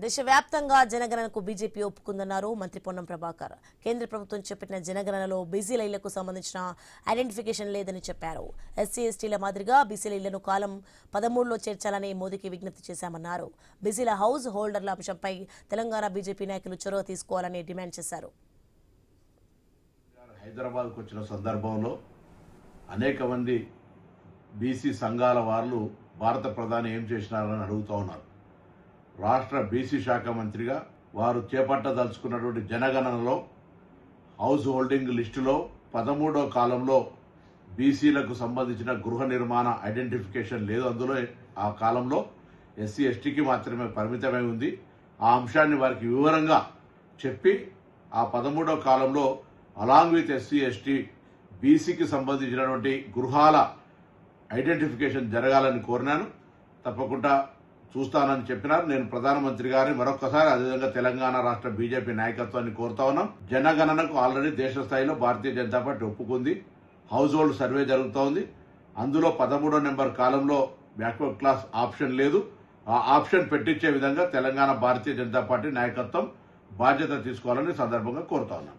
దేశవ్యాప్తంగా జనగణనకు బీజేపీ ఒప్పుకుందన్నారు మంత్రి పొన్నం ప్రభాకర్. కేంద్ర ప్రభుత్వం చేపట్టిన జనగణనలో బీసీలకు సంబంధించిన ఐడెంటిఫికేషన్ లేదని చెప్పారు. ఎస్సీ ఎస్టీల మాదిరిగా బీసీలను కాలం 13లో చేర్చాలని మోదీకి విజ్ఞప్తి చేశామన్నారు. బీసీల హౌస్ హోల్డర్ల అంశంపై తెలంగాణ బీజేపీ నాయకులు చొరవ తీసుకోవాలని డిమాండ్ చేశారు. హైదరాబాద్కు వచ్చిన సందర్భంలో అనేక మంది బీసీ సంఘాల వాళ్ళు భారత ప్రధాని ఏం చేసినారని అడుగుతూ ఉన్నారు. రాష్ట్ర బీసీ శాఖ మంత్రిగా వారు చేపట్టదలుచుకున్నటువంటి జనగణనలో హౌస్ హోల్డింగ్ లిస్టులో 13వ కాలంలో బీసీలకు సంబంధించిన గృహ నిర్మాణ ఐడెంటిఫికేషన్ లేదు. అందులో ఆ కాలంలో ఎస్సీ ఎస్టీకి మాత్రమే పరిమితమై ఉంది. ఆ అంశాన్ని వారికి వివరంగా చెప్పి ఆ 13వ కాలంలో అలాంగ్ విత్ ఎస్సీ ఎస్టీ బీసీకి సంబంధించినటువంటి గృహాల ఐడెంటిఫికేషన్ జరగాలని కోరినాను. తప్పకుండా చూస్తానని చెప్పినారు. నేను ప్రధానమంత్రి గారిని మరొకసారి అదేవిధంగా తెలంగాణ రాష్ట్ర బీజేపీ నాయకత్వాన్ని కోరుతా ఉన్నాం. జనగణనకు ఆల్రెడీ దేశ స్థాయిలో భారతీయ జనతా పార్టీ ఒప్పుకుంది. హౌస్ హోల్డ్ సర్వే జరుగుతూ ఉంది. అందులో 13వ నెంబర్ కాలంలో బ్యాక్వర్డ్ క్లాస్ ఆప్షన్ లేదు. ఆ ఆప్షన్ పెట్టించే విధంగా తెలంగాణ భారతీయ జనతా పార్టీ నాయకత్వం బాధ్యత తీసుకోవాలని సందర్భంగా కోరుతా ఉన్నాం.